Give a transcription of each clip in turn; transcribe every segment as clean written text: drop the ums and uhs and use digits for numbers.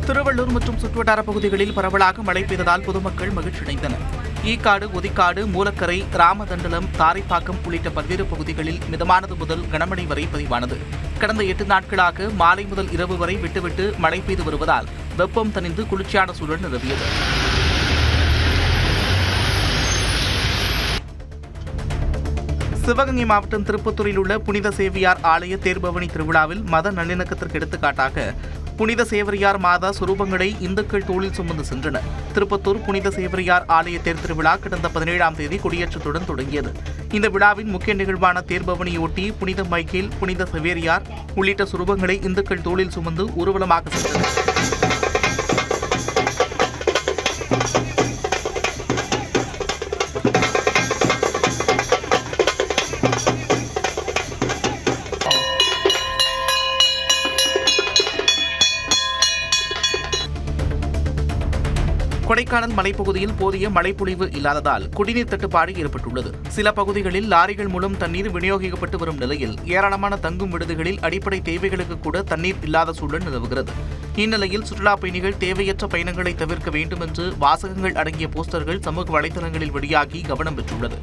திருவள்ளூர் மற்றும் சுற்றுவட்டார பகுதிகளில் பரவலாக மழை பெய்ததால் பொதுமக்கள் மகிழ்ச்சியடைந்தனர். ஈக்காடு, ஒதிக்காடு, மூலக்கரை, ராமதண்டலம், தாரைப்பாக்கம் உள்ளிட்ட பல்வேறு பகுதிகளில் மிதமானது முதல் கனமழை வரை பதிவானது. கடந்த 8 நாட்களாக மாலை முதல் இரவு வரை விட்டுவிட்டு மழை பெய்து வருவதால் வெப்பம் தணிந்து குளிர்ச்சியான சூழல் நிலவியது. சிவகங்கை மாவட்டம் திருப்பத்தூரில் உள்ள புனித சேவியார் ஆலய தேர்பவனி திருவிழாவில் மத நல்லிணக்கத்திற்கு எடுத்துக்காட்டாக புனித சேவரியார் மாதா சுரூபங்களை இந்துக்கள் தோளில் சுமந்து சென்றனர். திருப்பத்தூர் புனித சேவரியார் ஆலய தேர் திருவிழா கடந்த 17ஆம் தேதி கொடியேற்றத்துடன் தொடங்கியது. இந்த விழாவின் முக்கிய நிகழ்வான தேர்பவனியொட்டி புனித மைக்கேல், புனித சேவேரியார் உள்ளிட்ட சுரூபங்களை இந்துக்கள் தோளில் சுமந்து ஊர்வலமாக சென்றனர். கொடைக்கானல் மலைப்பகுதியில் போதிய மழைப்பொழிவு இல்லாததால் குடிநீர் தட்டுப்பாடு ஏற்பட்டுள்ளது. சில பகுதிகளில் லாரிகள் மூலம் தண்ணீர் விநியோகிக்கப்பட்டு வரும் நிலையில் ஏராளமான தங்கும் விடுதிகளில் அடிப்படை தேவைகளுக்கு கூட தண்ணீர் இல்லாத சூழல் நிலவுகிறது. இந்நிலையில் சுற்றுலாப் பயணிகள் தேவையற்ற பயணங்களை தவிர்க்க வேண்டும் என்று வாசகங்கள் அடங்கிய போஸ்டர்கள் சமூக வலைதளங்களில் வெளியாகி கவனம் பெற்றுள்ளது.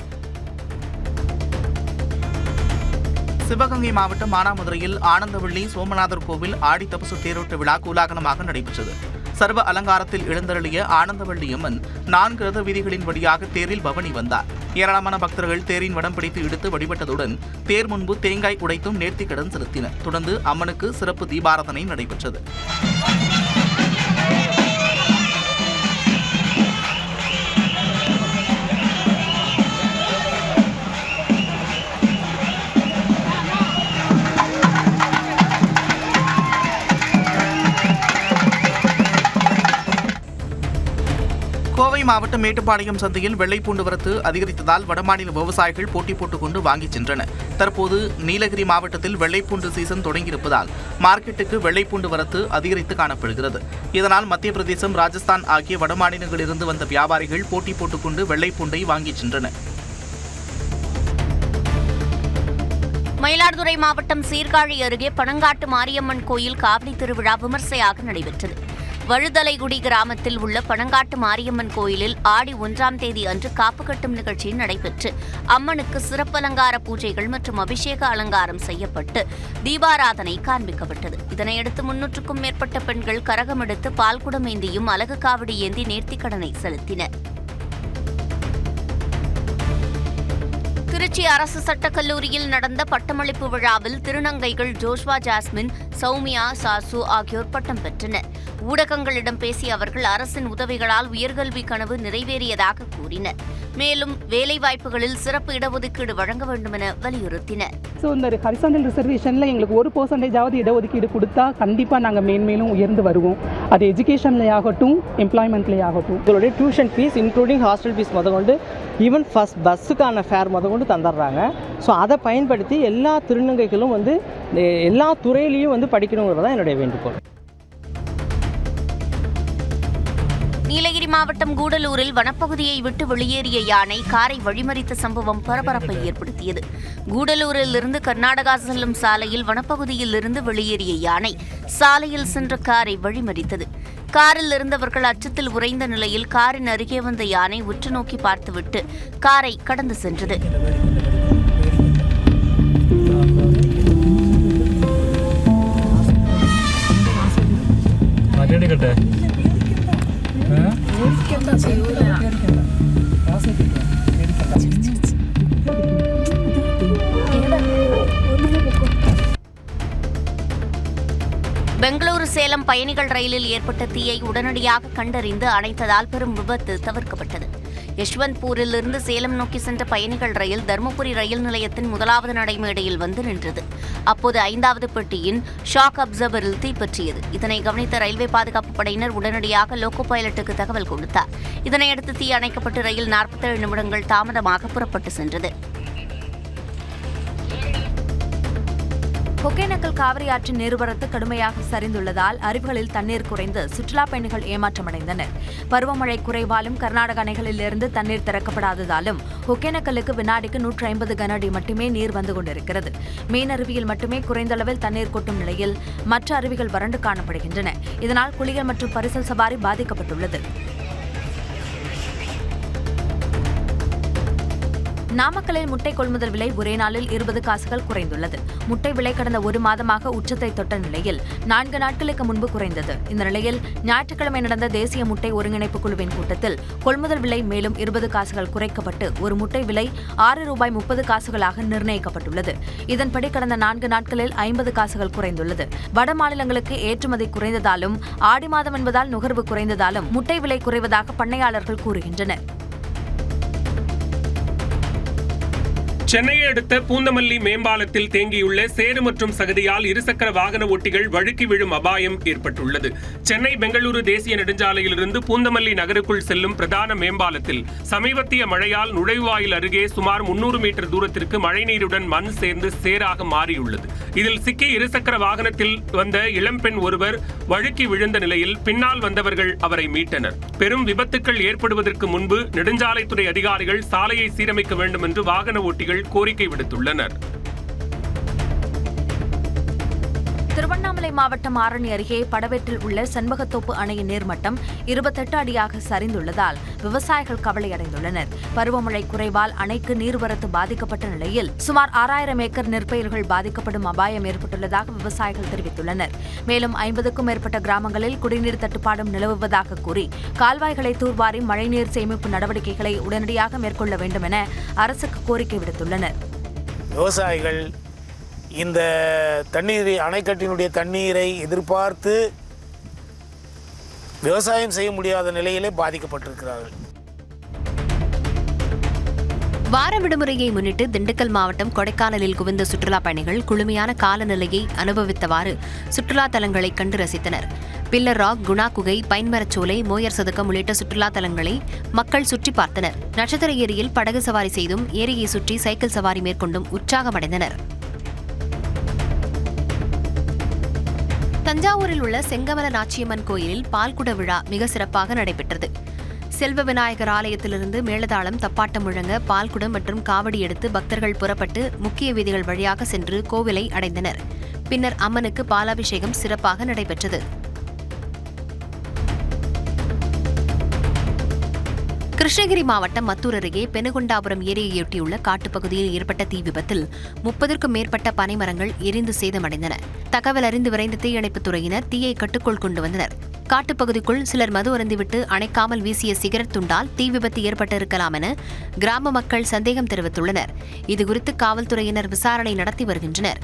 சிவகங்கை மாவட்டம் மானாமதுரையில் ஆனந்தவள்ளி சோமநாதர் கோவில் ஆடி தபசு தேரோட்ட விழா கோலாகலமாக நடைபெற்றது. சர்வ அலங்காரத்தில் எழுந்தருளிய ஆனந்தவள்ளியம்மன் 4 ரத வீதிகளின் வழியாக தேரில் பவனி வந்தார். ஏராளமான பக்தர்கள் தேரின் வடம் பிடித்து இழுத்து வழிபட்டதுடன் தேர் முன்பு தேங்காய் உடைத்தும் நேர்த்திக்கடன் செலுத்தினர். தொடர்ந்து அம்மனுக்கு சிறப்பு தீபாராதனை நடைபெற்றது. கோவை மாவட்டம் மேட்டுப்பாளையம் சந்தையில் வெள்ளைப்பூண்டு வரத்து அதிகரித்ததால் வடமாநில விவசாயிகள் போட்டி போட்டுக் கொண்டு வாங்கிச் சென்றனர். தற்போது நீலகிரி மாவட்டத்தில் வெள்ளைப்பூண்டு சீசன் தொடங்கியிருப்பதால் மார்க்கெட்டுக்கு வெள்ளைப்பூண்டு வரத்து அதிகரித்து காணப்படுகிறது. இதனால் மத்திய பிரதேசம், ராஜஸ்தான் ஆகிய வடமாநிலங்களிலிருந்து வந்த வியாபாரிகள் போட்டி போட்டுக் கொண்டு வெள்ளைப்பூண்டை வாங்கிச் சென்றனர். மயிலாடுதுறை மாவட்டம் சீர்காழி அருகே பனங்காட்டு மாரியம்மன் கோயில் காவடி திருவிழா விமர்சையாக நடைபெற்றது. வழுதலைகுடி கிராமத்தில் உள்ள பனங்காட்டு மாரியம்மன் கோயிலில் ஆடி 1ஆம் தேதி அன்று காப்பு கட்டும் நிகழ்ச்சி நடைபெற்று அம்மனுக்கு சிறப்பு அலங்கார பூஜைகள் மற்றும் அபிஷேக அலங்காரம் செய்யப்பட்டு தீபாராதனை காண்பிக்கப்பட்டது. இதனையடுத்து 300க்கும் மேற்பட்ட பெண்கள் கரகம் எடுத்து பால்குடம் ஏந்தியும் அலகு காவடி ஏந்தி நேர்த்திக்கடனை செலுத்தினர். திருச்சி அரசு சட்டக்கல்லூரியில் நடந்த பட்டமளிப்பு விழாவில் திருநங்கைகள் ஜோஷ்வா ஜாஸ்மின், சௌமியா, சாசு ஆகியோர் பட்டம் பெற்றனர். ஊடகங்களிடம் பேசிய அவர்கள் அரசின் உதவிகளால் உயர்கல்வி கனவு நிறைவேறியதாக கூறினர். மேலும் வேலைவாய்ப்புகளில் சிறப்பு இடஒதுக்கீடு வழங்க வேண்டும் என வலியுறுத்தினர். இந்த ஹரிசாண்டல் ரிசர்வேஷனில் எங்களுக்கு 1% இடஒதுக்கீடு கொடுத்தா கண்டிப்பாக நாங்கள் மேன்மேலும் உயர்ந்து வருவோம். அது எஜுகேஷன்லேயே ஆகட்டும், எம்ப்ளாய்மெண்ட்லேயே ஆகட்டும். இதோடைய tuition fees including hostel fees முதற்கொண்டு ஈவன் ஃபர்ஸ்ட் பஸ்ஸுக்கான ஃபேர் முதற்கொண்டு தந்துடுறாங்க. ஸோ அதை பயன்படுத்தி எல்லா திருநங்கைகளும் எல்லா துறையிலையும் படிக்கணுங்கிறது தான் என்னுடைய வேண்டுகோள். நீலகிரி மாவட்டம் கூடலூரில் வனப்பகுதியை விட்டு வெளியேறிய யானை காரை வழிமறித்த சம்பவம் பரபரப்பை ஏற்படுத்தியது. கூடலூரில் இருந்து கர்நாடகா செல்லும் சாலையில் வனப்பகுதியில் இருந்து வெளியேறிய யானை சாலையில் சென்ற காரை வழிமறித்தது. காரில் இருந்தவர்கள் அச்சத்தில் உறைந்த நிலையில் காரின் அருகே வந்த யானை உற்று நோக்கி பார்த்துவிட்டு காரை கடந்து சென்றது. பெங்களூரு சேலம் பயணிகள் ரயிலில் ஏற்பட்ட தீயை உடனடியாக கண்டறிந்து அணைத்ததால் பெரும் விபத்து தவிர்க்கப்பட்டது. யஷ்வந்த்பூரில் இருந்து சேலம் நோக்கி சென்ற பயணிகள் ரயில் தருமபுரி ரயில் நிலையத்தின் 1வது நடைமேடையில் வந்து நின்றது. அப்போது 5வது பெட்டியின் ஷாக் அப்சர்வரில் தீப்பற்றியது. இதனை கவனித்த ரயில்வே பாதுகாப்பு படையினர் உடனடியாக லோகோ பைலட்டுக்கு தகவல் கொடுத்தார். இதனையடுத்து தீ அணைக்கப்பட்டு ரயில் 47 நிமிடங்கள் தாமதமாக புறப்பட்டு சென்றது. ஒகேனக்கல் காவிரி ஆற்றின் நீர்வரத்து கடுமையாக சரிந்துள்ளதால் அருவிகளில் தண்ணீர் குறைந்து சுற்றுலா பயணிகள் ஏமாற்றமடைந்தனர். பருவமழை குறைவாலும் கர்நாடக அணைகளிலிருந்து தண்ணீர் திறக்கப்படாததாலும் ஒகேனக்கலுக்கு வினாடிக்கு 150 கன அடி மட்டுமே நீர் வந்து கொண்டிருக்கிறது. மீன் அருவியில் மட்டுமே குறைந்த அளவில் தண்ணீர் கொட்டும் நிலையில் மற்ற அருவிகள் வறண்டு காணப்படுகின்றன. இதனால் குளியல் மற்றும் பரிசல் சவாரி பாதிக்கப்பட்டுள்ளது. நாமக்கல்லில் முட்டை கொள்முதல் விலை ஒரே நாளில் 20 காசுகள் குறைந்துள்ளது. முட்டை விலை கடந்த ஒரு மாதமாக உச்சத்தை தொட்ட நிலையில் 4 நாட்களுக்கு முன்பு குறைந்தது. இந்த நிலையில் ஞாயிற்றுக்கிழமை நடந்த தேசிய முட்டை ஒருங்கிணைப்பு குழுவின் கூட்டத்தில் கொள்முதல் விலை மேலும் 20 காசுகள் குறைக்கப்பட்டு ஒரு முட்டை விலை ₹6.30 காசுகளாக நிர்ணயிக்கப்பட்டுள்ளது. இதன்படி கடந்த 4 நாட்களில் 50 காசுகள் குறைந்துள்ளது. வட மாநிலங்களுக்கு ஏற்றுமதி குறைந்ததாலும் ஆடி மாதம் என்பதால் நுகர்வு குறைந்ததாலும் முட்டை விலை குறைவதாக பண்ணையாளர்கள் கூறுகின்றனர். சென்னையை அடுத்த பூந்தமல்லி மேம்பாலத்தில் தேங்கியுள்ள சேறு மற்றும் சகதியால் இருசக்கர வாகன ஓட்டிகள் வழுக்கி விழும் அபாயம் ஏற்பட்டுள்ளது. சென்னை பெங்களூரு தேசிய நெடுஞ்சாலையிலிருந்து பூந்தமல்லி நகருக்குள் செல்லும் பிரதான மேம்பாலத்தில் சமீபத்திய மழையால் நுழைவாயில் அருகே சுமார் 300 மீட்டர் தூரத்திற்கு மழைநீருடன் மண் சேர்ந்து சேராக மாறியுள்ளது. இதில் சிக்கி இருசக்கர வாகனத்தில் வந்த இளம்பெண் ஒருவர் வழுக்கி விழுந்த நிலையில் பின்னால் வந்தவர்கள் அவரை மீட்டனர். பெரும் விபத்துக்கள் ஏற்படுவதற்கு முன்பு நெடுஞ்சாலைத்துறை அதிகாரிகள் சாலையை சீரமைக்க வேண்டும் என்று வாகன ஓட்டிகள் கோரிக்கை விடுத்துள்ளனர். திருவண்ணாமலை மாவட்டம் ஆரணி அருகே படவேட்டில் உள்ள செண்பகத்தோப்பு அணையின் நீர்மட்டம் 28 அடியாக சரிந்துள்ளதால் விவசாயிகள் கவலையடைந்துள்ளனர். பருவமழை குறைவால் அணைக்கு நீர்வரத்து பாதிக்கப்பட்ட நிலையில் சுமார் 6000 ஏக்கர் நெற்பயிர்கள் பாதிக்கப்படும் அபாயம் ஏற்பட்டுள்ளதாக விவசாயிகள் தெரிவித்துள்ளனர். மேலும் 50க்கும் மேற்பட்ட கிராமங்களில் குடிநீர் தட்டுப்பாடும் நிலவுவதாக கூறி கால்வாய்களை தூர்வாரி மழைநீர் சேமிப்பு நடவடிக்கைகளை உடனடியாக மேற்கொள்ள வேண்டும் என அரசுக்கு கோரிக்கை விடுத்துள்ளனர். விவசாயிகள் இந்த அணைக்கட்டினுடைய தண்ணீரை எதிர்பார்த்து விவசாயம் செய்ய முடியாத நிலையிலே பாதிக்கப்பட்டிருக்கிறார்கள். வார விடுமுறையை முன்னிட்டு திண்டுக்கல் மாவட்டம் கொடைக்கானலில் குவிந்த சுற்றுலா பயணிகள் குளுமையான காலநிலையை அனுபவித்தவாறு சுற்றுலா தலங்களை கண்டு ரசித்தனர். பில்லர் ராக், குணா குகை, பைன்மரச்சோலை, மோயர் சதுக்கம் உள்ளிட்ட சுற்றுலா தலங்களை மக்கள் சுற்றி பார்த்தனர். நட்சத்திர ஏரியில் படகு சவாரி செய்தும் ஏரியை சுற்றி சைக்கிள் சவாரி மேற்கொண்டும் உற்சாகமடைந்தனர். தஞ்சாவூரில் உள்ள செங்கமல நாச்சியம்மன் கோயிலில் பால்குட விழா மிக சிறப்பாக நடைபெற்றது. செல்வ விநாயகர் ஆலயத்திலிருந்து மேளதாளம், தப்பாட்டம் முழங்க பால்குடம் மற்றும் காவடி எடுத்து பக்தர்கள் புறப்பட்டு முக்கிய வீதிகள் வழியாக சென்று கோவிலை அடைந்தனர். பின்னர் அம்மனுக்கு பாலாபிஷேகம் சிறப்பாக நடைபெற்றது. கிருஷ்ணகிரி மாவட்டம் மத்தூர் அருகே பெனுகொண்டாபுரம் ஏரியையொட்டியுள்ள காட்டுப்பகுதியில் ஏற்பட்ட தீ விபத்தில் 30க்கும் மேற்பட்ட பனைமரங்கள் எரிந்து சேதமடைந்தன. தகவல் அறிந்து விரைந்த தீயணைப்புத் துறையினர் தீயை கட்டுக்குள் கொண்டு வந்தனர். காட்டுப்பகுதிக்குள் சிலர் மது அருந்திவிட்டு அணைக்காமல் வீசிய சிகரெட் துண்டால் தீ விபத்து ஏற்பட்டிருக்கலாம் என கிராம மக்கள் சந்தேகம் தெரிவித்துள்ளனர். இதுகுறித்து காவல்துறையினர் விசாரணை நடத்தி வருகின்றனர்.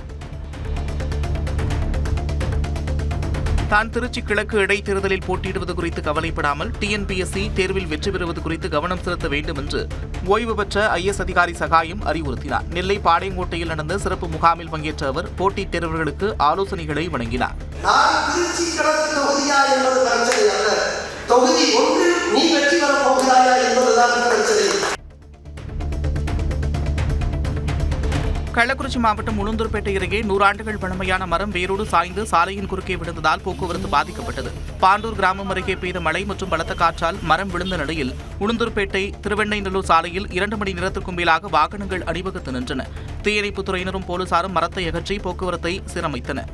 தான் திருச்சி கிழக்கு இடைத்தேர்தலில் போட்டியிடுவது குறித்து கவலைப்படாமல் டிஎன்பிஎஸ்சி தேர்வில் வெற்றி பெறுவது குறித்து கவனம் செலுத்த வேண்டும் என்று ஓய்வு பெற்ற ஐஎஸ் அதிகாரி சகாயம் அறிவுறுத்தினார். நெல்லை பாளையங்கோட்டையில் நடந்த சிறப்பு முகாமில் பங்கேற்ற அவர் போட்டித் தேர்வர்களுக்கு ஆலோசனைகளை வழங்கினார். கள்ளக்குறிச்சி மாவட்டம் உளுந்தூர்பேட்டை அருகே 100 ஆண்டுகள் பழமையான மரம் வேரோடு சாய்ந்து சாலையின் குறுக்கே விழுந்ததால் போக்குவரத்து பாதிக்கப்பட்டது. பாண்டூர் கிராமம் அருகே பெய்த மழை மற்றும் பலத்த காற்றால் மரம் விழுந்த நிலையில் உளுந்தூர்பேட்டை திருவெண்ணைநல்லூர் சாலையில் 2 மணி நேரத்திற்கும் மேலாக வாகனங்கள் அணிவகுத்து நின்றன. தீயணைப்புத் துறையினரும் போலீசாரும் மரத்தை அகற்றி போக்குவரத்தை சீரமைத்தனர்.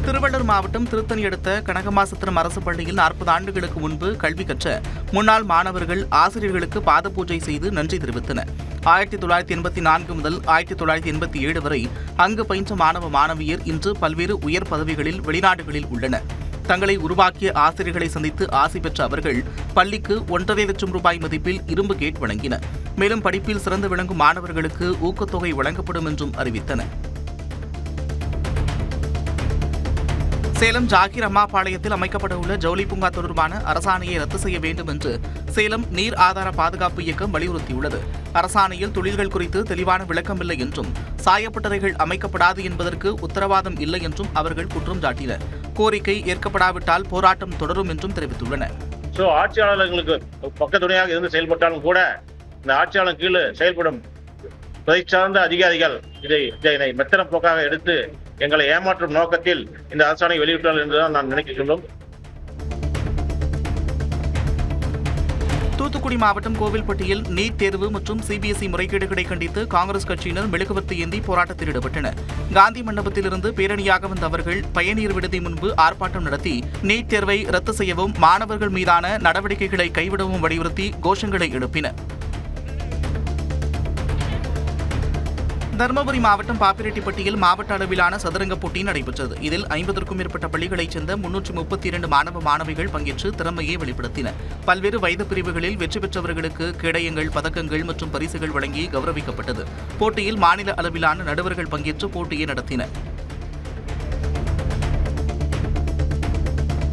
திருவள்ளூர் மாவட்டம் திருத்தணி அடுத்த கனகமாசத்திரம் அரசு பள்ளியில் 40 ஆண்டுகளுக்கு முன்பு கல்வி கற்ற முன்னாள் மாணவர்கள் ஆசிரியர்களுக்கு பாத பூஜை செய்து நன்றி தெரிவித்தனர். 1984 முதல் 1987 வரை அங்கு பயின்ற மாணவ மாணவியர் இன்று பல்வேறு உயர் பதவிகளில் வெளிநாடுகளில் உள்ளனர். தங்களை உருவாக்கிய ஆசிரியர்களை சந்தித்து ஆசி பெற்ற அவர்கள் பள்ளிக்கு 1.5 லட்சம் ரூபாய் மதிப்பில் இரும்பு கேட் வழங்கினர். மேலும் படிப்பில் சிறந்து விளங்கும் மாணவர்களுக்கு ஊக்கத்தொகை வழங்கப்படும் என்றும் அறிவித்தனர். சேலம் ஜாகிர் அம்மாபாளையத்தில் அமைக்கப்பட உள்ள ஜவுளி பூங்கா தொடர்பான அரசாணையை ரத்து செய்ய வேண்டும் என்று சேலம் நீர் ஆதார பாதுகாப்பு இயக்கம் வலியுறுத்தியுள்ளது. அரசாணையில் தொழில்கள் குறித்து தெளிவான விளக்கமில்லை என்றும் சாயப்பட்டறைகள் அமைக்கப்படாது என்பதற்கு உத்தரவாதம் இல்லை என்றும் அவர்கள் குற்றம் சாட்டினர். கோரிக்கை ஏற்கப்படாவிட்டால் போராட்டம் தொடரும் என்றும் தெரிவித்துள்ளனர். ஆட்சியாளர்களுக்கு பக்கத்துணையாக இருந்து செயல்பட்டாலும் கூட இந்த ஆட்சியாளர் கீழே செயல்படும் துறை சார்ந்த அதிகாரிகள் இதனை மெத்தன போக்காக எடுத்து எங்களை ஏமாற்றும் நோக்கத்தில் இந்த அரசாணை வெளியிட்டார்கள் என்றுதான் நான் நினைக்கின்றோம். தூத்துக்குடி மாவட்டம் கோவில்பட்டியில் நீட் தேர்வு மற்றும் சிபிஎஸ்இ முறைகேடுகளை கண்டித்து காங்கிரஸ் கட்சியினர் மெழுகுவர்த்தி ஏந்தி போராட்டத்தில் ஈடுபட்டனர். காந்தி மண்டபத்திலிருந்து பேரணியாக வந்த அவர்கள் பயணியர் விடுதி முன்பு ஆர்ப்பாட்டம் நடத்தி நீட் தேர்வை ரத்து செய்யவும் மாணவர்கள் மீதான நடவடிக்கைகளை கைவிடவும் வலியுறுத்தி கோஷங்களை எழுப்பினர். தருமபுரி மாவட்டம் பாப்பிரெட்டிப்பட்டியில் மாவட்ட அளவிலான சதுரங்க போட்டி நடைபெற்றது. இதில் 50க்கும் மேற்பட்ட பள்ளிகளைச் சேர்ந்த 332 மாணவ மாணவிகள் பங்கேற்று திறமையை வெளிப்படுத்தினர். பல்வேறு வயது பிரிவுகளில் வெற்றி பெற்றவர்களுக்கு கேடயங்கள், பதக்கங்கள் மற்றும் பரிசுகள் வழங்கி கௌரவிக்கப்பட்டது. போட்டியில் மாநில அளவிலான நடுவர்கள் பங்கேற்று போட்டியை நடத்தினர்.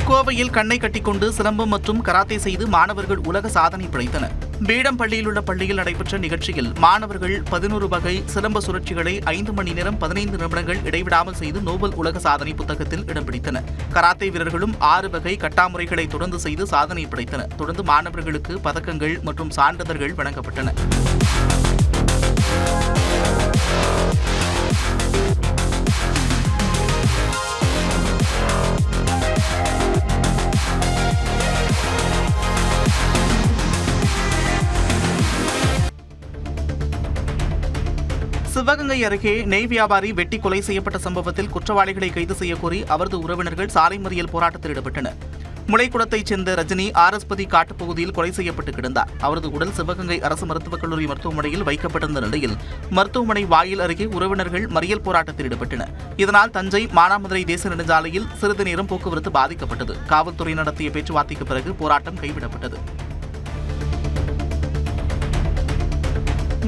கோவையில் கண்ணை கட்டிக்கொண்டு சிலம்பம் மற்றும் கராத்தே செய்து மாணவர்கள் உலக சாதனை படைத்தனர். பீடம் பள்ளியில் உள்ள பள்ளியில் நடைபெற்ற நிகழ்ச்சியில் மாணவர்கள் 11 வகை சிலம்ப சுழற்சிகளை 5 மணி நேரம் 15 நிமிடங்கள் இடைவிடாமல் செய்து நோபல் உலக சாதனை புத்தகத்தில் இடம் பிடித்தனர். கராத்தே வீரர்களும் 6 வகை கட்டாமுறைகளை தொடர்ந்து செய்து சாதனை படைத்தனர். தொடர்ந்து மாணவர்களுக்கு பதக்கங்கள் மற்றும் சான்றிதழ்கள் வழங்கப்பட்டன. சிவகங்கை அருகே நெய் வியாபாரி வெட்டி கொலை செய்யப்பட்ட சம்பவத்தில் குற்றவாளிகளை கைது செய்யக்கோரி அவரது உறவினர்கள் சாலை மறியல் போராட்டத்தில் ஈடுபட்டனர். முளைக்குளத்தைச் சேர்ந்த ரஜினி ஆர்எஸ்பதி காட்டுப்பகுதியில் கொலை செய்யப்பட்டு கிடந்தார். அவரது உடல் சிவகங்கை அரசு மருத்துவக் கல்லூரி மருத்துவமனையில் வைக்கப்பட்டிருந்த நிலையில் மருத்துவமனை வாயில் அருகே உறவினர்கள் மறியல் போராட்டத்தில் ஈடுபட்டனர். இதனால் தஞ்சை மானாமதுரை தேசிய நெடுஞ்சாலையில் சிறிது நேரம் போக்குவரத்து பாதிக்கப்பட்டது. காவல்துறை நடத்திய பேச்சுவார்த்தைக்கு பிறகு போராட்டம் கைவிடப்பட்டது.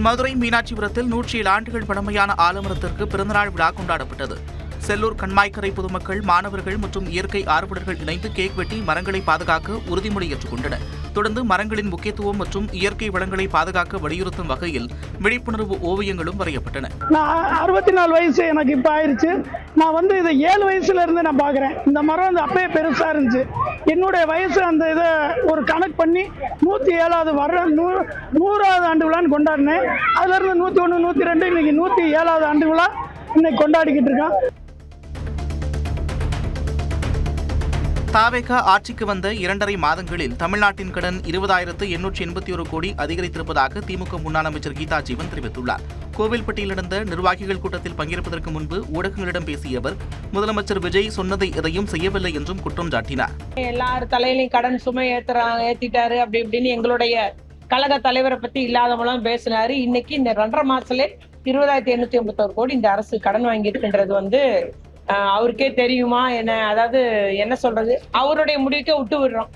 மதுரை மீனாட்சிபுரத்தில் 107 ஆண்டுகள் பழமையான ஆலமரத்திற்கு பிறந்தநாள் விழா கொண்டாடப்பட்டது. செல்லூர் கண்மாய்க்கரை பொதுமக்கள், மாணவர்கள் மற்றும் இயற்கை ஆர்வலர்கள் இணைந்து கேக் வெட்டி மரங்களை பாதுகாக்க உறுதிமொழி ஏற்றுக்கொண்டனர். தொடர்ந்து மரங்களின் முக்கியத்துவம் மற்றும் இயற்கை வளங்களை பாதுகாக்க வலியுறுத்தும் வகையில் விழிப்புணர்வு ஓவியங்களும் வரையப்பட்டன. நான் 64 வயசு எனக்கு இப்போ ஆயிடுச்சு. நான் இதை 7 வயசுல இருந்து நான் பார்க்குறேன். இந்த மரம் அப்பயே பெருசாக இருந்துச்சு. என்னுடைய வயசு அந்த இதை ஒரு கணக்கு பண்ணி 107வது வருடம் 100வது ஆண்டு விழான்னு கொண்டாடினேன். அதுலேருந்து 101, 102 இன்னைக்கு 107வது ஆண்டு விழா இன்னைக்கு கொண்டாடிக்கிட்டு இருக்கேன். தாவேகா ஆட்சிக்கு வந்த 2.5 மாதங்களில் தமிழ்நாட்டின் கடன் 20,881 கோடி அதிகரித்திருப்பதாக திமுக முன்னாள் அமைச்சர் கீதா ஜீவன் தெரிவித்துள்ளார். கோவில்பட்டியில் நடந்த நிர்வாகிகள் கூட்டத்தில் பங்கேற்பதற்கு முன்பு ஊடகங்களிடம் பேசிய அவர், முதலமைச்சர் விஜய் சொன்னதை எதையும் செய்யவில்லை என்றும் குற்றம் சாட்டினார். எல்லாரும் தலையிலையும் கடன் சுமை ஏத்திட்டாரு அப்படி இப்படின்னு எங்களுடைய கழக தலைவரை பத்தி இல்லாதவங்களும் பேசினாரு. இன்னைக்கு இந்த 2.5 மாசத்துல 20,881 கோடி இந்த அரசு கடன் வாங்கியிருக்குன்றது அவருக்கே தெரியுமா என்ன? அதாவது என்ன சொல்றது, அவருடைய முடிவுக்கே விட்டு விடுறோம்.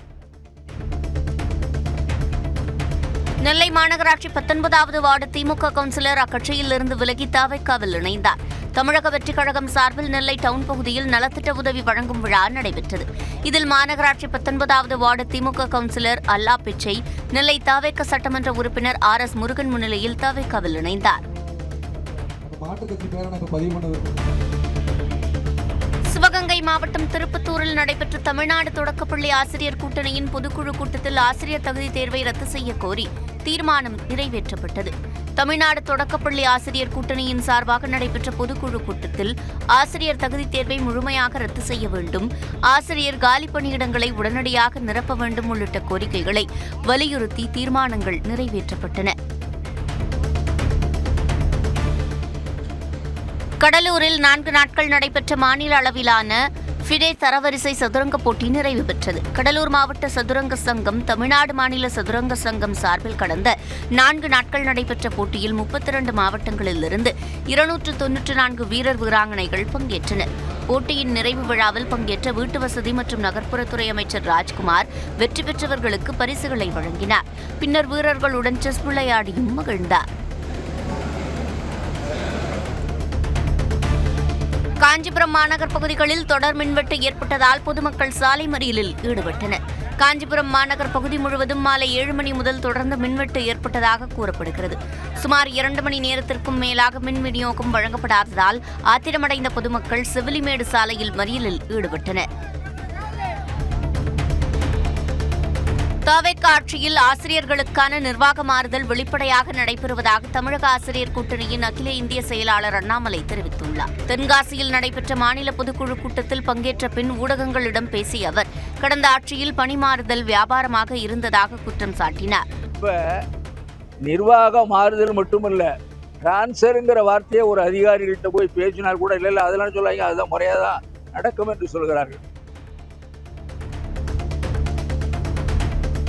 நெல்லை மாநகராட்சி 19வது வார்டு திமுக கவுன்சிலர் அக்கட்சியில் இருந்து விலகி தாவேக்காவில் இணைந்தார். தமிழக வெற்றிக் கழகம் சார்பில் நெல்லை டவுன் பகுதியில் நலத்திட்ட உதவி வழங்கும் விழா நடைபெற்றது. இதில் மாநகராட்சி 19வது வார்டு திமுக கவுன்சிலர் அல்லா பிச்சை, நெல்லை தாவேக்க சட்டமன்ற உறுப்பினர் RS முருகன் முன்னிலையில் தாவேக்காவில் இணைந்தார். சிவகங்கை மாவட்டம் திருப்பத்தூரில் நடைபெற்ற தமிழ்நாடு தொடக்கப்பள்ளி ஆசிரியர் கூட்டணியின் பொதுக்குழு கூட்டத்தில் ஆசிரியர் தகுதி தேர்வை ரத்து செய்ய கோரி தீர்மானம் நிறைவேற்றப்பட்டது. தமிழ்நாடு தொடக்கப்பள்ளி ஆசிரியர் கூட்டணியின் சார்பாக நடைபெற்ற பொதுக்குழு கூட்டத்தில் ஆசிரியர் தகுதி தேர்வை முழுமையாக ரத்து செய்ய வேண்டும், ஆசிரியர் காலி பணியிடங்களை உடனடியாக நிரப்ப வேண்டும் உள்ளிட்ட கோரிக்கைகளை வலியுறுத்தி தீர்மானங்கள் நிறைவேற்றப்பட்டன. கடலூரில் 4 நாட்கள் நடைபெற்ற மாநில அளவிலான ஃபிடே தரவரிசை சதுரங்க போட்டி நிறைவு பெற்றது. கடலூர் மாவட்ட சதுரங்க சங்கம், தமிழ்நாடு மாநில சதுரங்க சங்கம் சார்பில் கடந்த 4 நாட்கள் நடைபெற்ற போட்டியில் 32 மாவட்டங்களிலிருந்து 294 வீரர் வீராங்கனைகள் பங்கேற்றனர். போட்டியின் நிறைவு விழாவில் பங்கேற்ற வீட்டு வசதி மற்றும் நகர்ப்புறத்துறை அமைச்சர் ராஜ்குமார் வெற்றி பெற்றவர்களுக்கு பரிசுகளை வழங்கினார். பின்னர் வீரர்களுடன் செஸ் விளையாடியும் மகிழ்ந்தார். காஞ்சிபுரம் மாநகர் பகுதிகளில் தொடர் மின்வெட்டு ஏற்பட்டதால் பொதுமக்கள் சாலை மறியலில் ஈடுபட்டனர். காஞ்சிபுரம் மாநகர் பகுதி முழுவதும் மாலை 7 மணி முதல் தொடர்ந்து மின்வெட்டு ஏற்பட்டதாக கூறப்படுகிறது. சுமார் 2 மணி நேரத்திற்கும் மேலாக மின் விநியோகம் வழங்கப்படாததால் ஆத்திரமடைந்த பொதுமக்கள் செவிலிமேடு சாலையில் மறியலில் ஈடுபட்டனர். தவேக ஆட்சியில் ஆசிரியர்களுக்கான நிர்வாக மாறுதல் வெளிப்படையாக நடைபெறுவதாக தமிழக ஆசிரியர் கூட்டணியின் அகில இந்திய செயலாளர் அண்ணாமலை தெரிவித்துள்ளார். தென்காசியில் நடைபெற்ற மாநில பொதுக்குழு கூட்டத்தில் பங்கேற்ற பின் ஊடகங்களிடம் பேசிய அவர் கடந்த ஆட்சியில் பணி மாறுதல் வியாபாரமாக இருந்ததாக குற்றம் சாட்டினார். நிர்வாக மாறுதல் மட்டுமல்ல, டிரான்ஸ்ஃபருங்கிற வார்த்தையை ஒரு அதிகாரிகிட்ட போய் பேசினால் கூட இல்லை அதெல்லாம் சொல்லாங்க, அதுதான் முறையாதான் நடக்கும் என்று சொல்கிறார்கள்.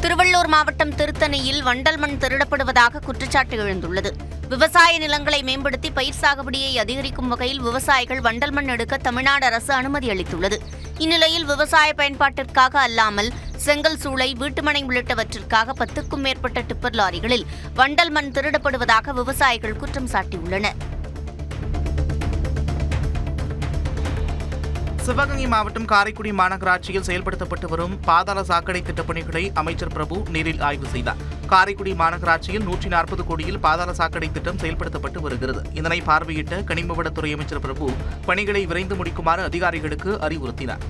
திருவள்ளூர் மாவட்டம் திருத்தணியில் வண்டல் மண் திருடப்படுவதாக குற்றச்சாட்டு எழுந்துள்ளது. விவசாய நிலங்களை மேம்படுத்தி பயிர் சாகுபடியை அதிகரிக்கும் வகையில் விவசாயிகள் வண்டல் மண் எடுக்க தமிழ்நாடு அரசு அனுமதி அளித்துள்ளது. இந்நிலையில் விவசாய பயன்பாட்டிற்காக அல்லாமல் செங்கல் சூளை, வீட்டுமனை உள்ளிட்டவற்றிற்காக 10க்கும் மேற்பட்ட டிப்பர் லாரிகளில் வண்டல் மண் திருடப்படுவதாக விவசாயிகள் குற்றம் சாட்டியுள்ளனர். சிவகங்கை மாவட்டம் காரைக்குடி மாநகராட்சியில் செயல்படுத்தப்பட்டு வரும் பாதாள சாக்கடை திட்டப்பணிகளை அமைச்சர் பிரபு நேரில் ஆய்வு செய்தார். காரைக்குடி மாநகராட்சியில் 140 கோடியில் பாதாள சாக்கடை திட்டம் செயல்படுத்தப்பட்டு வருகிறது. இதனை பார்வையிட்ட கனிமவளத்துறை அமைச்சர் பிரபு பணிகளை விரைந்து முடிக்குமாறு அதிகாரிகளுக்கு அறிவுறுத்தினார்.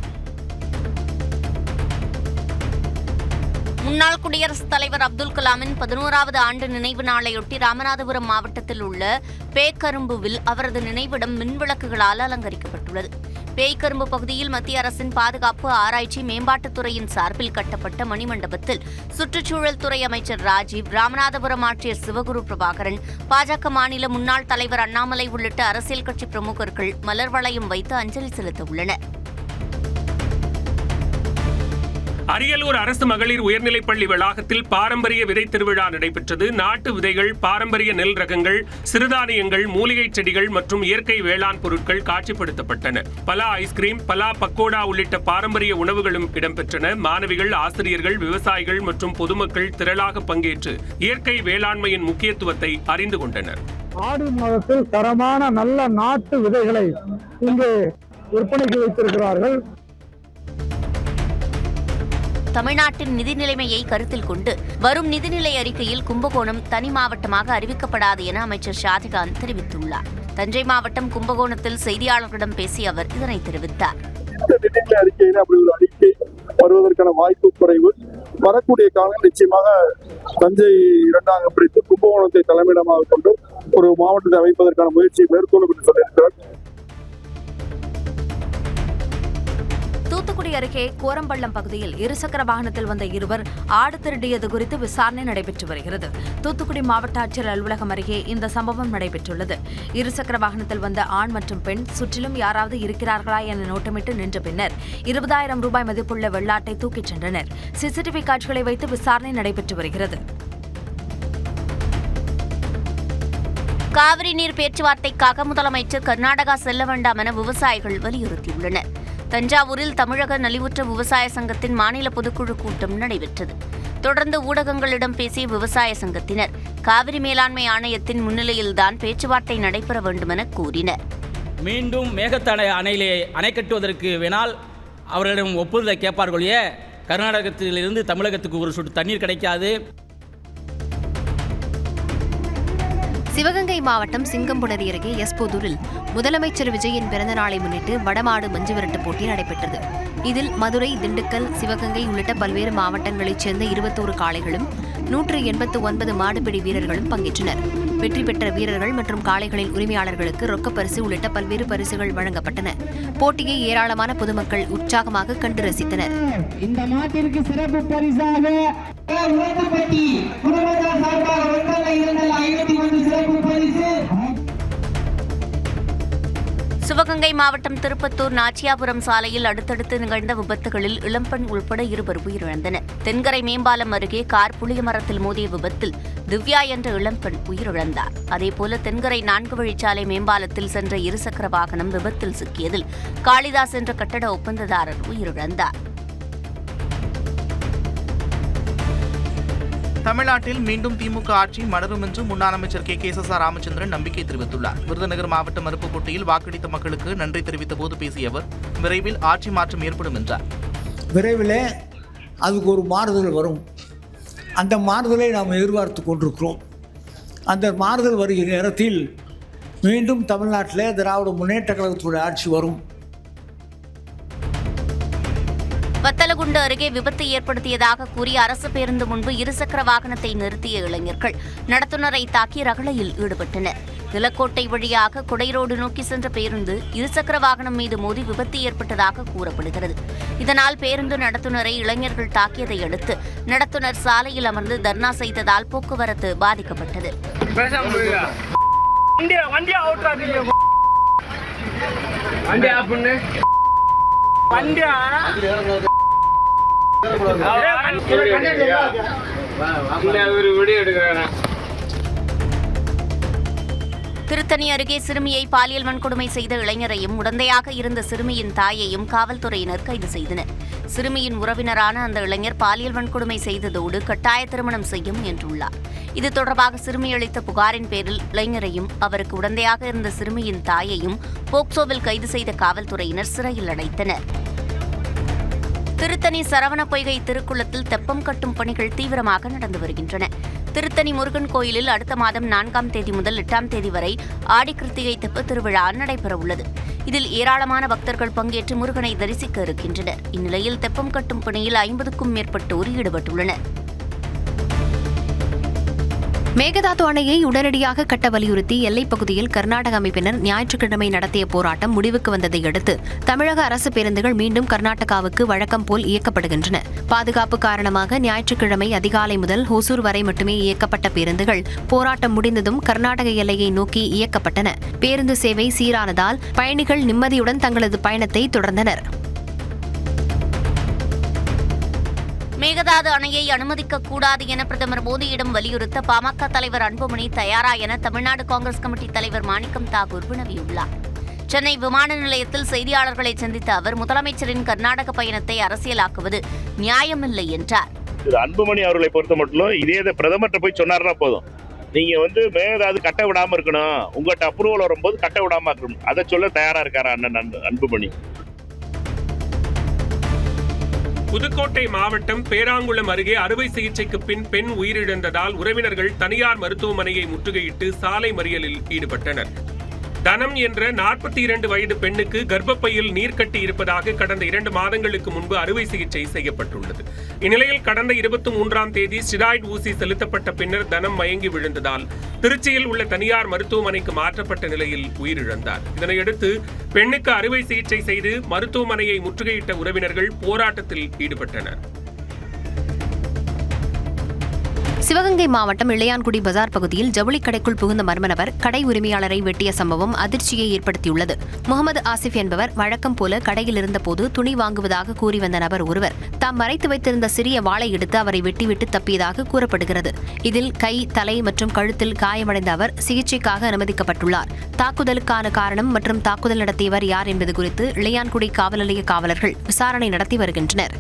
முன்னாள் குடியரசுத் தலைவர் அப்துல் கலாமின் 11வது ஆண்டு நினைவு நாளையொட்டி ராமநாதபுரம் மாவட்டத்தில் உள்ள பேய்கரும்புவில் அவரது நினைவிடம் மின்விளக்குகளால் அலங்கரிக்கப்பட்டுள்ளது. பேய்கரும்பு பகுதியில் மத்திய அரசின் பாதுகாப்பு ஆராய்ச்சி மேம்பாட்டுத்துறையின் சார்பில் கட்டப்பட்ட மணிமண்டபத்தில் சுற்றுச்சூழல் துறை அமைச்சர் ராஜீவ், ராமநாதபுரம் ஆட்சியர் சிவகுரு பிரபாகரன், பாஜக மாநில முன்னாள் தலைவர் அண்ணாமலை உள்ளிட்ட அரசியல் கட்சி பிரமுகர்கள் மலர் வளையம் வைத்து அஞ்சலி செலுத்த உள்ளனர். அரியலூர் அரசு மகளிர் உயர்நிலைப்பள்ளி வளாகத்தில் பாரம்பரிய விதை திருவிழா நடைபெற்றது. நாட்டு விதைகள், பாரம்பரிய நெல் ரகங்கள், சிறுதானியங்கள், மூலிகை செடிகள் மற்றும் இயற்கை வேளாண் பொருட்கள் காட்சிப்படுத்தப்பட்டன. பலா ஐஸ்கிரீம், பலா பக்கோடா உள்ளிட்ட பாரம்பரிய உணவுகளும் இடம்பெற்றன. மாணவிகள், ஆசிரியர்கள், விவசாயிகள் மற்றும் பொதுமக்கள் திரளாக பங்கேற்று இயற்கை வேளாண்மையின் முக்கியத்துவத்தை அறிந்து கொண்டனர். ஆடி மாதத்தில் தரமான நல்ல நாட்டு விதைகளை இங்கு விற்பனைக்கு வைத்திருக்கிறார்கள். தமிழ்நாட்டின் நிதி நிலைமையை கருத்தில் கொண்டு வரும் நிதிநிலை அறிக்கையில் கும்பகோணம் தனி மாவட்டமாக அறிவிக்கப்படாது என அமைச்சர் ஷாஜகான் தெரிவித்துள்ளார். தஞ்சை மாவட்டம் கும்பகோணத்தில் செய்தியாளர்களிடம் பேசிய அவர் இதனை தெரிவித்தார். நிதிநிலை அறிக்கையில் அப்படி ஒரு அறிக்கை வருவதற்கான வாய்ப்பு குறைவு. வரக்கூடிய காலம் நிச்சயமாக தஞ்சை 2ஆக பிரித்து கும்பகோணத்தை தலைமையிடமாக கொண்டு ஒரு மாவட்டத்தை அமைப்பதற்கான முயற்சியை மேற்கொள்ளும் என்று சொல்லியிருக்கிறார். தூத்துக்குடி அருகே கோரம்பள்ளம் பகுதியில் இருசக்கர வாகனத்தில் வந்த இருவர் ஆடு திருடியது குறித்து விசாரணை நடைபெற்று வருகிறது. தூத்துக்குடி மாவட்ட ஆட்சியர் அலுவலகம் அருகே இந்த சம்பவம் நடைபெற்றுள்ளது. இருசக்கர வாகனத்தில் வந்த ஆண் மற்றும் பெண் சுற்றிலும் யாராவது இருக்கிறார்களா என நோட்டமிட்டு நின்ற பின்னர் 20,000 ரூபாய் மதிப்புள்ள வெள்ளாட்டை தூக்கிச் சென்றனர். சிசிடிவி காட்சிகளை வைத்து விசாரணை நடைபெற்று வருகிறது. காவிரி நீர் பேச்சுவார்த்தைக்காக முதலமைச்சர் கர்நாடகா செல்ல வேண்டாம் என விவசாயிகள் வலியுறுத்தியுள்ளனர். தஞ்சாவூரில் தமிழக நலிவுற்ற விவசாய சங்கத்தின் மாநில பொதுக்குழு கூட்டம் நடைபெற்றது. தொடர்ந்து ஊடகங்களிடம் பேசிய விவசாய சங்கத்தினர் காவிரி மேலாண்மை ஆணையத்தின் முன்னிலையில்தான் பேச்சுவார்த்தை நடைபெற வேண்டும் என கூறினர். மீண்டும் மேகத்தானை அணையிலே அணை கட்டுவதற்கு வேணால் அவர்களிடம் ஒப்புதலை கேட்பார்களே, கர்நாடகத்திலிருந்து தமிழகத்துக்கு ஒரு சொட்டு தண்ணீர் கிடைக்காது. சிவகங்கை மாவட்டம் சிங்கம்புணரி அருகே எஸ்போதூரில் முதலமைச்சர் விஜயின் பிறந்த நாளை முன்னிட்டு வடமாடு மஞ்சுவிரட்டு போட்டி நடைபெற்றது. இதில் மதுரை, திண்டுக்கல், சிவகங்கை உள்ளிட்ட பல்வேறு மாவட்டங்களைச் சேர்ந்த 21 காளைகளும் 189 மாடுபிடி வீரர்களும் பங்கேற்றனர். வெற்றி பெற்ற வீரர்கள் மற்றும் காளைகளின் உரிமையாளர்களுக்கு ரொக்கப்பரிசு உள்ளிட்ட பல்வேறு பரிசுகள் வழங்கப்பட்டன. போட்டியை ஏராளமான பொதுமக்கள் உற்சாகமாக கண்டு ரசித்தனர். இந்த மாட்டிற்கு சிறப்பு பரிசாக சிவகங்கை மாவட்டம் திருப்பத்தூர் நாச்சியாபுரம் சாலையில் அடுத்தடுத்து நிகழ்ந்த விபத்துகளில் இளம்பெண் உள்பட 2 உயிரிழந்தனர். தென்கரை மேம்பாலம் அருகே கார் புளிய மரத்தில் மோதிய விபத்தில் திவ்யா என்ற இளம்பெண் உயிரிழந்தார். அதேபோல தென்கரை 4 வழிச்சாலை மேம்பாலத்தில் சென்ற இருசக்கர வாகனம் விபத்தில் சிக்கியதில் காளிதாஸ் என்ற கட்டட ஒப்பந்ததாரர் உயிரிழந்தார். தமிழ்நாட்டில் மீண்டும் திமுக ஆட்சி மலரும் என்று முன்னாள் அமைச்சர் KK ராமச்சந்திரன் நம்பிக்கை தெரிவித்துள்ளார். விருதுநகர் மாவட்டம் அருப்புக்கோட்டையில் வாக்களித்த மக்களுக்கு நன்றி தெரிவித்த போது பேசிய அவர் விரைவில் ஆட்சி மாற்றம் ஏற்படும் என்றார். விரைவில் அதுக்கு ஒரு மாறுதல் வரும். அந்த மாறுதலை நாம் எதிர்பார்த்து கொண்டிருக்கிறோம். அந்த மாறுதல் வருகிற நேரத்தில் மீண்டும் தமிழ்நாட்டில் திராவிட முன்னேற்ற கழகத்துடைய ஆட்சி வரும். வத்தலகுண்டு அருகே விபத்து ஏற்படுத்தியதாக கூறி அரசு பேருந்து முன்பு இருசக்கர வாகனத்தை நிறுத்திய இளைஞர்கள் நடத்துனரை தாக்கி ரகளையில் ஈடுபட்டனர். நிலக்கோட்டை வழியாக கொடைரோடு நோக்கி சென்ற பேருந்து இருசக்கர வாகனம் மீது மோதி விபத்து ஏற்பட்டதாக கூறப்படுகிறது. இதனால் பேருந்து நடத்துனரை இளைஞர்கள் தாக்கியதை அடுத்து நடத்துனர் சாலையில் அமர்ந்து தர்ணா செய்ததால் போக்குவரத்து பாதிக்கப்பட்டது. திருத்தணி அருகே சிறுமியை பாலியல் வன்கொடுமை செய்த இளைஞரையும் உடந்தையாக இருந்த சிறுமியின் தாயையும் காவல்துறையினர் கைது செய்தனர். சிறுமியின் உறவினரான அந்த இளைஞர் பாலியல் வன்கொடுமை செய்ததோடு கட்டாய திருமணம் செய்யும் என்றுள்ளார். இது தொடர்பாக சிறுமி அளித்த புகாரின் பேரில் இளைஞரையும் அவருக்கு உடந்தையாக இருந்த சிறுமியின் தாயையும் போக்சோவில் கைது செய்த காவல்துறையினர் சிறையில் அடைத்தனர். திருத்தணி சரவண பொய்கை திருக்குளத்தில் தெப்பம் கட்டும் பணிகள் தீவிரமாக நடந்து வருகின்றன. திருத்தணி முருகன் கோயிலில் அடுத்த மாதம் 4ஆம் தேதி முதல் 8ஆம் தேதி வரை ஆடி கிருத்திகை தெப்பத் திருவிழா நடைபெறவுள்ளது. இதில் ஏராளமான பக்தர்கள் பங்கேற்று முருகனை தரிசிக்க இருக்கின்றனர். இந்நிலையில் தெப்பம் கட்டும் பணியில் 50க்கும் மேற்பட்டோர் ஈடுபட்டுள்ளனர். மேகதாது அணையை உடனடியாக கட்ட வலியுறுத்தி எல்லைப் பகுதியில் கர்நாடக அமைப்பினர் ஞாயிற்றுக்கிழமை நடத்திய போராட்டம் முடிவுக்கு வந்ததை அடுத்து தமிழக அரசு பேருந்துகள் மீண்டும் கர்நாடகாவுக்கு வழக்கம் போல் இயக்கப்படுகின்றன. பாதுகாப்பு காரணமாக ஞாயிற்றுக்கிழமை அதிகாலை முதல் ஹொசூர் வரை மட்டுமே இயக்கப்பட்ட பேருந்துகள் போராட்டம் முடிந்ததும் கர்நாடக எல்லையை நோக்கி இயக்கப்பட்டன. பேருந்து சேவை சீரானதால் பயணிகள் நிம்மதியுடன் தங்களது பயணத்தை தொடர்ந்தனர். மேகதாது அணையை அனுமதிக்கக் கூடாது என பிரதமர் மோடியிடம் வலியுறுத்த பாமக தலைவர் அன்புமணி தயாரா என தமிழ்நாடு காங்கிரஸ் கமிட்டி தலைவர் மாணிக்கம் தாக்கூர் வினவியுள்ளார். சென்னை விமான நிலையத்தில் செய்தியாளர்களை சந்தித்த அவர் முதலமைச்சரின் கர்நாடக பயணத்தை அரசியலாக்குவது நியாயமில்லை என்றார். அன்புமணி அவர்களை பொறுத்த மட்டும் இதே பிரதமர்கிட்ட போய் சொன்னார்னா போதும், நீங்க மேகதாது கட்ட விடாம இருக்கணும், உங்கள்கிட்ட அப்ரூவல் வரும்போது கட்ட விடாம இருக்கணும், அதை சொல்ல தயாரா இருக்காரா அண்ணன் அன்புமணி? புதுக்கோட்டை மாவட்டம் பேராங்குளம் அருகே அறுவை சிகிச்சைக்கு பின் பெண் உயிரிழந்ததால் உறவினர்கள் தனியார் மருத்துவமனையை முற்றுகையிட்டு சாலை மறியலில் ஈடுபட்டனர். தனம் என்ற 42 வயது பெண்ணுக்கு கர்ப்பப்பையில் நீர் கட்டி இருப்பதாக கடந்த 2 மாதங்களுக்கு முன்பு அறுவை சிகிச்சை செய்யப்பட்டுள்ளது. இந்நிலையில் கடந்த 23ஆம் தேதி ஸ்டிராய்டு ஊசி செலுத்தப்பட்ட பின்னர் தனம் மயங்கி விழுந்ததால் திருச்சியில் உள்ள தனியார் மருத்துவமனைக்கு மாற்றப்பட்ட நிலையில் உயிரிழந்தார். இதனையடுத்து பெண்ணுக்கு அறுவை சிகிச்சை செய்து மருத்துவமனையை முற்றுகையிட்ட உறவினர்கள் போராட்டத்தில் ஈடுபட்டனர். சிவகங்கை மாவட்டம் இளையான்குடி பஜார் பகுதியில் ஜவுளி கடைக்குள் புகுந்த மர்ம நபர் கடை உரிமையாளரை வெட்டிய சம்பவம் அதிர்ச்சியை ஏற்படுத்தியுள்ளது. முகமது ஆசிப் என்பவர் வழக்கம் போல கடையில் இருந்தபோது துணி வாங்குவதாக கூறி வந்த நபர் ஒருவர் தாம் மறைத்து வைத்திருந்த சிறிய வாளை எடுத்து அவரை வெட்டிவிட்டு தப்பியதாக கூறப்படுகிறது. இதில் கை, தலை மற்றும் கழுத்தில் காயமடைந்த அவர் சிகிச்சைக்காக அனுமதிக்கப்பட்டுள்ளார். தாக்குதலுக்கான காரணம் மற்றும் தாக்குதல் நடத்தியவர் யார் என்பது குறித்து இளையான்குடி காவல் நிலைய காவலர்கள் விசாரணை நடத்தி வருகின்றனர்.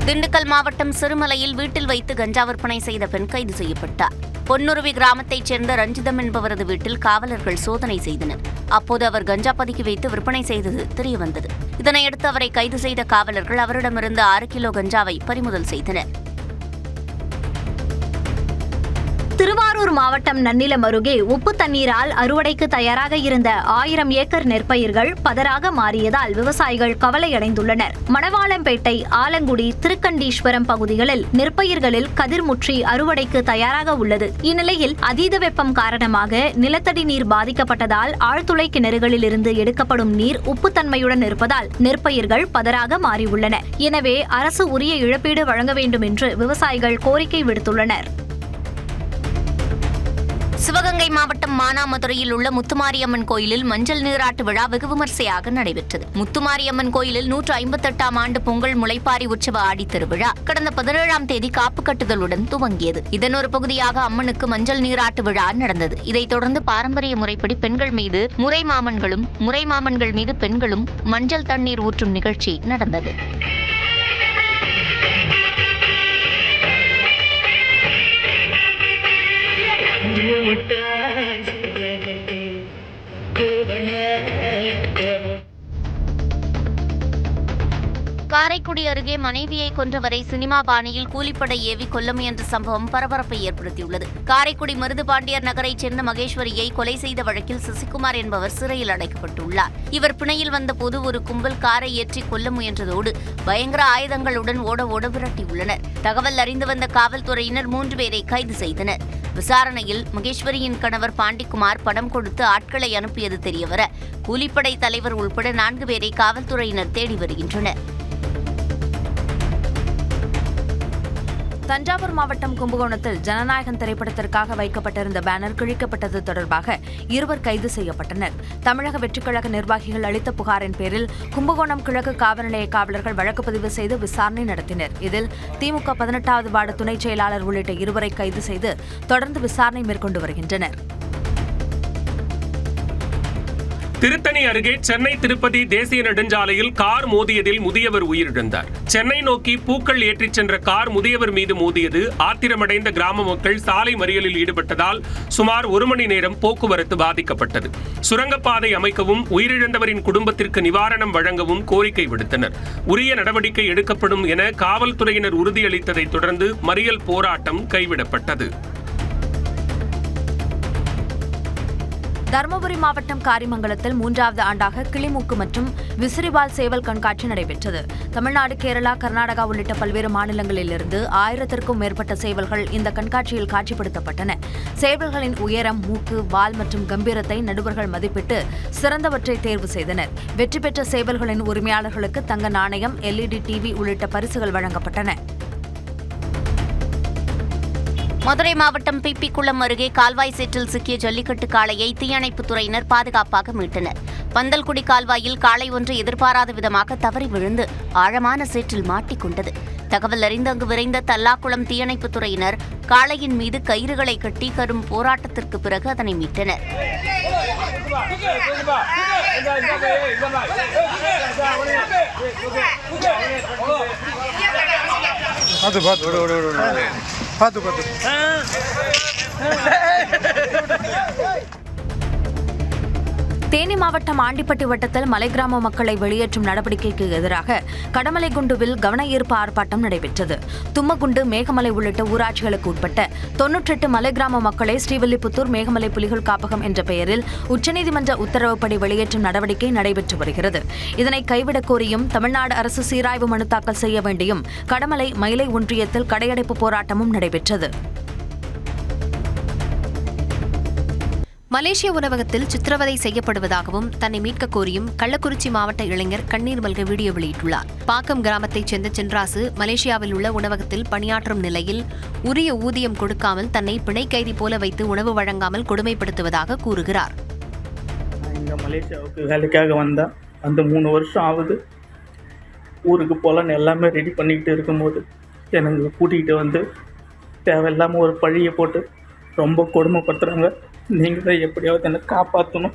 திண்டுக்கல் மாவட்டம் சிறுமலையில் வீட்டில் வைத்து கஞ்சா விற்பனை செய்த பெண் கைது செய்யப்பட்டார். பொன்னுருவி கிராமத்தைச் சேர்ந்த ரஞ்சிதம் என்பவரது வீட்டில் காவலர்கள் சோதனை செய்தனர். அப்போது அவர் கஞ்சா பதுக்கி வைத்து விற்பனை செய்தது தெரியவந்தது. இதனையடுத்து அவரை கைது செய்த காவலர்கள் அவரிடமிருந்து 6 கிலோ கஞ்சாவை பறிமுதல் செய்தனர். திருவாரூர் மாவட்டம் நன்னிலம் அருகே உப்பு தண்ணீரால் அறுவடைக்கு தயாராக இருந்த 1000 ஏக்கர் நெற்பயிர்கள் பதராக மாறியதால் விவசாயிகள் கவலையடைந்துள்ளனர். மணவாளம்பேட்டை, ஆலங்குடி, திருக்கண்டீஸ்வரம் பகுதிகளில் நெற்பயிர்களில் கதிர்முற்றி அறுவடைக்கு தயாராக உள்ளது. இந்நிலையில் அதீத வெப்பம் காரணமாக நிலத்தடி நீர் பாதிக்கப்பட்டதால் ஆழ்துளை கிணறுகளில் இருந்து எடுக்கப்படும் நீர் உப்புத்தன்மையுடன் இருப்பதால் நெற்பயிர்கள் பதராக மாறியுள்ளன. எனவே அரசு உரிய இழப்பீடு வழங்க வேண்டும் என்று விவசாயிகள் கோரிக்கை விடுத்துள்ளனர். சிவகங்கை மாவட்டம் மானாமதுரையில் உள்ள முத்துமாரியம்மன் கோயிலில் மஞ்சள் நீராட்டு விழா வெகு விமர்சையாக நடைபெற்றது. முத்துமாரியம்மன் கோயிலில் 158ஆம் ஆண்டு பொங்கல் முளைப்பாரி உற்சவ ஆடித்திருவிழா கடந்த 17ஆம் தேதி காப்பு கட்டுதலுடன் துவங்கியது. இதன் ஒரு பகுதியாக அம்மனுக்கு மஞ்சள் நீராட்டு விழா நடந்தது. இதைத் தொடர்ந்து பாரம்பரிய முறைப்படி பெண்கள் மீது முறைமாமன்களும், முறைமாமன்கள் மீது பெண்களும் மஞ்சள் தண்ணீர் ஊற்றும் நிகழ்ச்சி நடந்தது. காரைக்குடி அருகே மனைவியை கொன்றவரை சினிமா பாணியில் கூலிப்படை ஏவி கொல்ல முயன்ற சம்பவம் பரபரப்பை ஏற்படுத்தியுள்ளது. காரைக்குடி மருதுபாண்டியர் நகரைச் சேர்ந்த மகேஸ்வரியை கொலை செய்த வழக்கில் சசிகுமார் என்பவர் சிறையில் அடைக்கப்பட்டுள்ளார். இவர் பிணையில் வந்தபோது ஒரு கும்பல் காரை ஏற்றி கொல்ல முயன்றதோடு பயங்கர ஆயுதங்களுடன் ஓட விரட்டியுள்ளனர். தகவல் அறிந்து வந்த காவல்துறையினர் 3 பேரை கைது செய்தனர். விசாரணையில் மகேஸ்வரியின் கணவர் பாண்டிக்குமார் பணம் கொடுத்து ஆட்களை அனுப்பியது தெரியவர கூலிப்படை தலைவர் உள்பட 4 பேரை காவல்துறையினர் தேடி வருகின்றனர். தஞ்சாவூர் மாவட்டம் கும்பகோணத்தில் ஜனநாயகன் திரைப்படத்திற்காக வைக்கப்பட்டிருந்த பேனர் கிழிக்கப்பட்டது தொடர்பாக 2 கைது செய்யப்பட்டனர். தமிழக வெற்றிக்கழக நிர்வாகிகள் அளித்த புகாரின் பேரில் கும்பகோணம் கிழக்கு காவல் நிலைய காவலர்கள் வழக்கு பதிவு செய்து விசாரணை நடத்தினர். இதில் திமுக 18வது வார்டு துணைச் செயலாளர் உள்ளிட்ட 2 கைது செய்து தொடர்ந்து விசாரணை மேற்கொண்டு வருகின்றனர். திருத்தணி அருகே சென்னை திருப்பதி தேசிய நெடுஞ்சாலையில் கார் மோதியதில் முதியவர் உயிரிழந்தார். சென்னை நோக்கி பூக்கள் ஏற்றிச் சென்ற கார் முதியவர் மீது மோதியது. ஆத்திரமடைந்த கிராம மக்கள் சாலை மறியலில் ஈடுபட்டதால் சுமார் 1 மணி நேரம் போக்குவரத்து பாதிக்கப்பட்டது. சுரங்கப்பாதை அமைக்கவும் உயிரிழந்தவரின் குடும்பத்திற்கு நிவாரணம் வழங்கவும் கோரிக்கை விடுத்தனர். உரிய நடவடிக்கை எடுக்கப்படும் என காவல்துறையினர் உறுதியளித்ததை தொடர்ந்து மறியல் போராட்டம் கைவிடப்பட்டது. தருமபுரி மாவட்டம் காரிமங்கலத்தில் 3வது ஆண்டாக கிளிமூக்கு மற்றும் விசிறிவால் சேவல் கண்காட்சி நடைபெற்றது. தமிழ்நாடு, கேரளா, கர்நாடகா உள்ளிட்ட பல்வேறு மாநிலங்களிலிருந்து 1000க்கும் மேற்பட்ட சேவல்கள் இந்த கண்காட்சியில் காட்சிப்படுத்தப்பட்டன. சேவல்களின் உயரம், மூக்கு, வால் மற்றும் கம்பீரத்தை நடுவர்கள் மதிப்பிட்டு சிறந்தவற்றை தேர்வு செய்தனர். வெற்றி பெற்ற சேவல்களின் உரிமையாளர்களுக்கு தங்க நாணயம், LED டிவி உள்ளிட்ட பரிசுகள் வழங்கப்பட்டன. மதுரை மாவட்டம் பிப்பிக்குளம் அருகே கால்வாய் சேற்றில் சிக்கிய ஜல்லிக்கட்டு காளையை தீயணைப்புத் துறையினர் பாதுகாப்பாக மீட்டனர். பந்தல்குடி கால்வாயில் காளை ஒன்று எதிர்பாராத விதமாக தவறி விழுந்து ஆழமான சேற்றில் மாட்டிக்கொண்டது. தகவல் அறிந்து அங்கு விரைந்த தல்லாக்குளம் தீயணைப்புத் துறையினர் காளையின் மீது கயிறுகளை கட்டி கடும் போராட்டத்திற்கு பிறகு அதனை மீட்டனர். தேனி மாவட்டம் ஆண்டிப்பட்டி வட்டத்தில் மலை கிராம மக்களை வெளியேற்றும் நடவடிக்கைக்கு எதிராக கடமலைகுண்டுவில் கவன ஈர்ப்பு ஆர்ப்பாட்டம் நடைபெற்றது. தும்மகுண்டு, மேகமலை உள்ளிட்ட ஊராட்சிகளுக்கு உட்பட்ட 98 மலை கிராம மக்களை ஸ்ரீவில்லிபுத்தூர் மேகமலை புலிகள் காப்பகம் என்ற பெயரில் உச்சநீதிமன்ற உத்தரவுப்படி வெளியேற்றும் நடவடிக்கை நடைபெற்று வருகிறது. இதனை கைவிடக் கோரியும் தமிழ்நாடு அரசு சீராய்வு மனு தாக்கல் செய்ய வேண்டியும் கடமலை மயிலை ஒன்றியத்தில் கடையடைப்பு போராட்டமும் நடைபெற்றது. மலேசிய உணவகத்தில் சித்திரவதை செய்யப்படுவதாகவும் தன்னை மீட்க கோரியும் கள்ளக்குறிச்சி மாவட்ட இளைஞர் கண்ணீர் மல்க வீடியோ வெளியிட்டுள்ளார். பாக்கம் கிராமத்தைச் சேர்ந்த சென்ராசு மலேசியாவில் உள்ள உணவகத்தில் பணியாற்றும் நிலையில் உரிய ஊதியம் கொடுக்காமல் தன்னை பிணை கைதி போல வைத்து உணவு வழங்காமல் கொடுமைப்படுத்துவதாக கூறுகிறார். இங்கே மலேசியாவுக்கு வேலைக்காக வந்தேன். அந்த 3 வருஷம் ஆகுது. ஊருக்கு போகலான்னு எல்லாமே ரெடி பண்ணிக்கிட்டு இருக்கும்போது எனக்கு கூட்டிகிட்டு வந்து தேவையில்லாமல் ஒரு பழியை போட்டு ரொம்ப கொடுமைப்படுத்துகிறாங்க. நீங்கள் தான் எப்படியாவது என்னை காப்பாற்றணும்.